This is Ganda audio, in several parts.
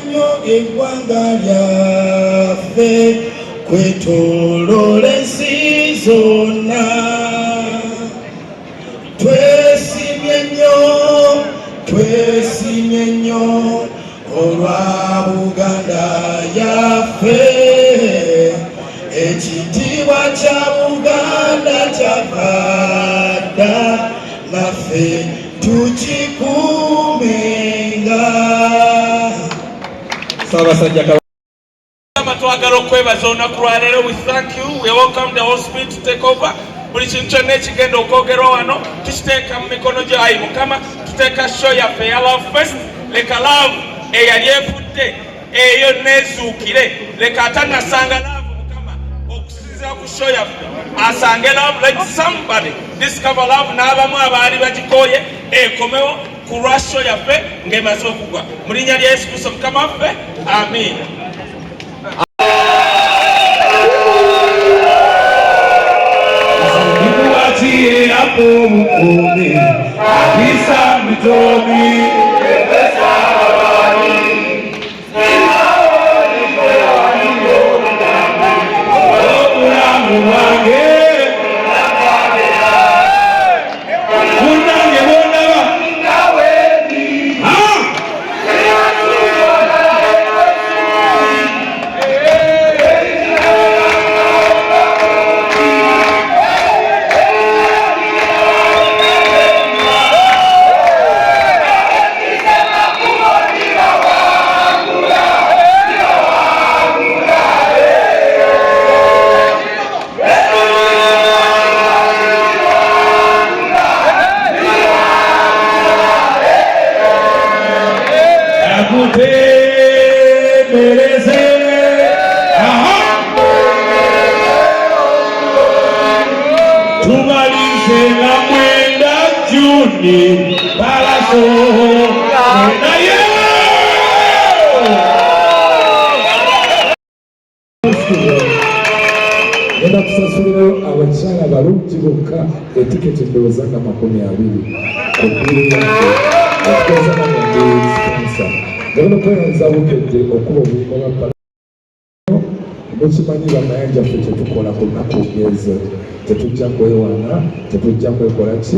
nnyo eggwanga lyaffe kwetooloola ensi zonna. Twesimye nnyo olwa Buganda yaffe, ekitiibwa kya Buganda kyavadda naffe tukikuumenga. Twagala okwebaza olunaku lwa leero. We thank you. We welcome the Holy Spirit to take over. Buli kintu kyonna ekigenda okwogerwa wano tukiteeka mu mikono gyo Ayi Mukama. Tuteeka show yaffe eya Love Fest. Leka love eyali efudde eyo nezuukire. Leka atanasanga love Mukama okusinziira ku show yaffe asange love. Let somebody discover love. N'abamu abaali bagikooye ekomewo ku lwa show yaffe ng'emaze okugwa. Mu linnya lya Yesu Kristo Mukama waffe, amiina. Pallaso enda kusasulirayo abakyala balungi bokka etiketi ndowooza nga 20 ku bbiri yaffe okukoza namudeispensa gabona kweyanza bukedde okuba obuyimba bwa Pallaso. Mukimanyi bamayanja ffe tetukola ku lunaku ngeze, tetujja kwewana, tetujja kwekola ki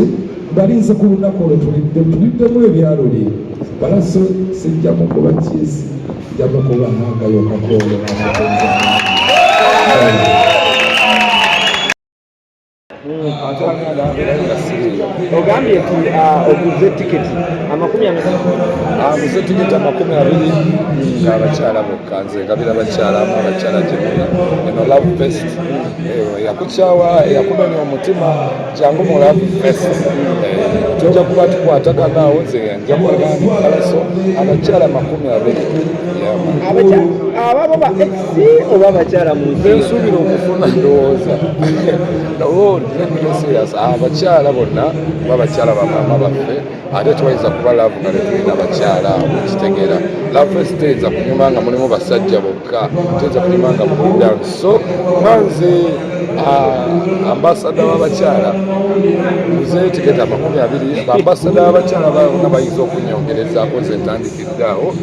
balinze ku lunaku olwo tuliddemu ebyaluli. Pallaso sijjamu kuba kiisi, jjamu kuba nangayo kakoolo n'amatenza. Ogambye nti oguze tiketi aguze tiketi 20 ng'abakyala bokka, nze ngabira abakyala gyemuli eno Love Fest. Yakukyawa yakumenya omutima jangu mu Love Fest. Tujja kuba tukwatagana awo, nze nja kwagala nti Pallaso abakyala 20 ababo ba ex oba abakyala mu nsi nsuubira okufuna ndowooza abakyala bonna oba abakyala bamaama baffe, ate tuwaiza kuba laavu nga tetulina abakyala okitegeera. Love Fest teyinza kunyuma nga mulimu basajja bokka, teyinza kunyuma nga muli dance. So manze ambasada w'abakyala muze tiketi 20 bambasada w'abakyala bonna bayinza okunyongerezaako nze ntandikiddeawo.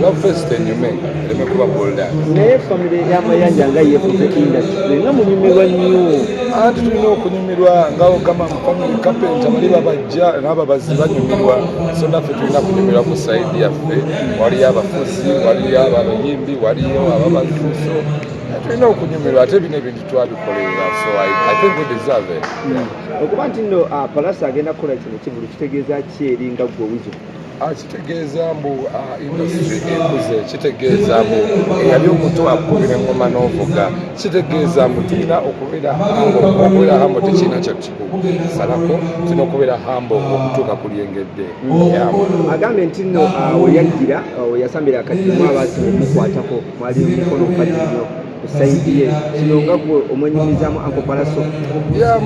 Love Fest enyume ereme kuba bolda. Naye famire y'amayanja nga yefuze industry nga munyumirwa nnyo. Anti tulina okunyumirwa ngawo kama family kapenta bali babajja n'ababazi banyumirwa. So naffe tulina kunyumirwa ku saidi yaffe, waliyo abafuzi, waliyo abayimbi, waliyo ababazi. So tulina okunyumirwa ate bino ebintu twabikolerera. So I think we deserve it. Okuba nti nno Pallaso agenda kukola kino kibuli kitegeeza ki eri nga gwe Weasle? Kitegeeza mbu industry ekuze, kitegeeza mbu eyali omuto akubira engoma n'ovuga, kitegeeza mbu tulina okubeera hambo tekiina kyakisalako, tulina okubeera hambo okutuuka ku lyengedde. Agambe nti nno weyajjira weyasambira akatimu abaasiba okukwatako mwali mikono katimu saidi ye kino nga gwe omwenyumirizaamu Uncle Pallaso?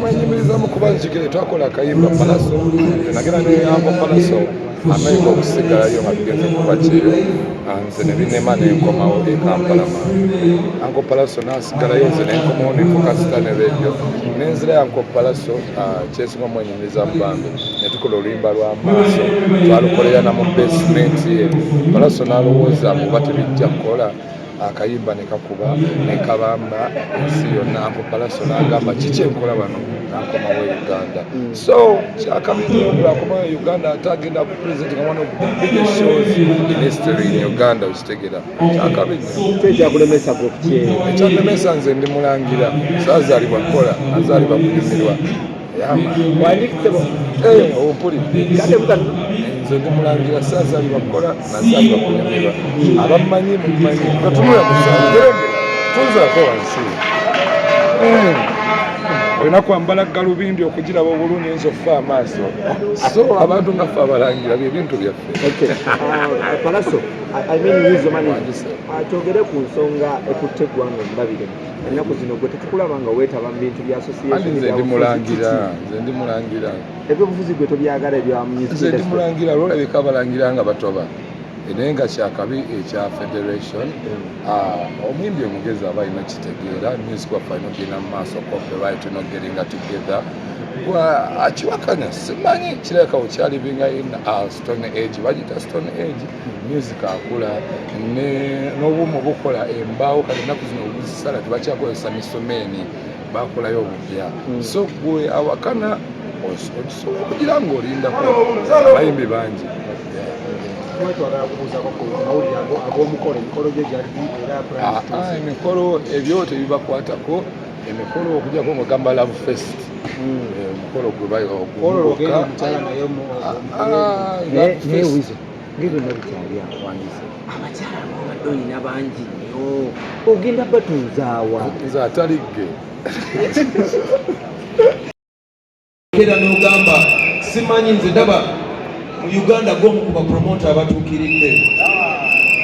Mwenyumirizaamu kuba nzigire twakola akayimba Pallaso, nagenda ne Uncle Pallaso Amerika okusigalayo nga tugenze kuba kyeyo, nze ne binema nenkomawo e Kampala. Uncle Pallaso n'asigalayo, nze nenkomawo ne focusita ne radio nenzirayo Uncle Pallaso kyesinga omwenyumiriza mu bambi tukola oluyimba lwa maaso twalukolera na mu basement ye Pallaso n'alowooza muba tebijja kukola akayimba ne kakuba ne kabamba ensi yonna Uncle Pallaso n'agamba kiki enkola bano n'akomawo Uganda so kyakabiri bw'akomawo Uganda ate agenda ku president nga one of the biggest shows in history in Uganda okitegera kyakabiri ekyakulemesa ekyannemesa nze ndi mulangira saazaalibwa kukola nazaalibwa kunyumirwa ompulidde nze ndi mulangira saazaalibwa kukola nazaalibwa kunyumirwa abammanyi mumanyi katunula musangerenge tunzaako wansi olina kwambala galubindi okugiraba obulungi enza okufa amaaso so abantu nga ffe abalangira byebintu byaffe Pallaso twogere ku nsonga ekutte eggwanga omulabiremu ennaku zino gwe tetukulaba nga weetaba mu bintu bya association nze ndi mulangira ebyobufuzi gwe tobyagala nze ndi mulangira lwolabika abalangira nga batoba naye nga kyakabi ekya federation omuyimbi omugezi aba alina kitegeera music waffe alina ogenda mu maaso copyright not getting together akiwakanya simanyi kireka okyali binga in stone age bagita stone age music akula n'obumu bukola embaawo kale ennaku zino obuzisala tebakyakozesa misomeni bakolayo obupya so gwe awakana osobola okugira ng'olindako abayimbi bangi emikolo ebyo tebibakwatako emikolo okujjako ng'ogamba love fest omukolo gwe abakyala babadde olina bangi nnyo ogenda batunzaawa nze ataligge era n'ogamba simanyi nze ndaba mu Uganda gwomu ku bapromota abatuukiridde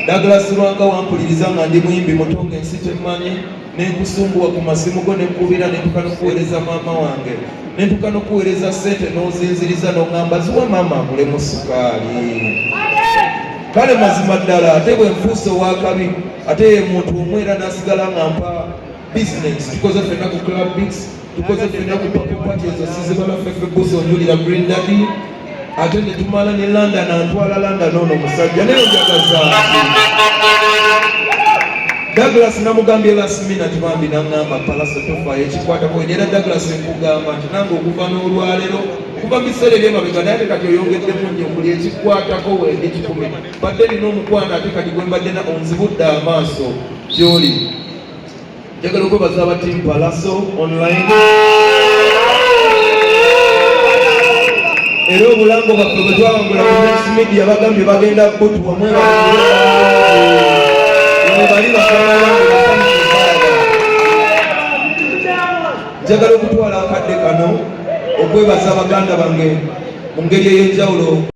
Douglas Lwanga wampuliriza nga ndi muyimbi muto ng'ensi temmanyi nenkusumbuwa ku masimu go nenkubira nentuka n'okuweereza maama wange nentuka n'okuweereza ssente n'ozinziriza n'oŋŋamba ziwa maama agulemu sukaali kale mazima ddala ate bwe nfuuse owakabi ate ye muntu omu era n'asigala nga mpa bizinesi tukoze ffenna ku club beats tukoze ffenna ku papapati ezo sizibala ffeffe busi onjulira green daddy ate ne tumala ne London antwala London ono musajja naye njagaza Douglas namugambye last minute bambi n'aŋŋamba Pallaso tofaayo ekikwatako era Douglas nkugamba nti nange okuva n'olwaleero kuva mu biseera ebyemabega naye ate kati oyongeddemu nnyo buli ekikwatako wende kikumi badde nina omukwano ate kati gwe mbadde onzibudde amaaso gy'oli njagala okwebaza abatiimu Pallaso online era obulango bwaffe bwe twawangula ku next media bagambye bagenda butu wamwe bali njagala okutwala akadde kano okwebaza abaganda bange mu ngeri ey'enjawulo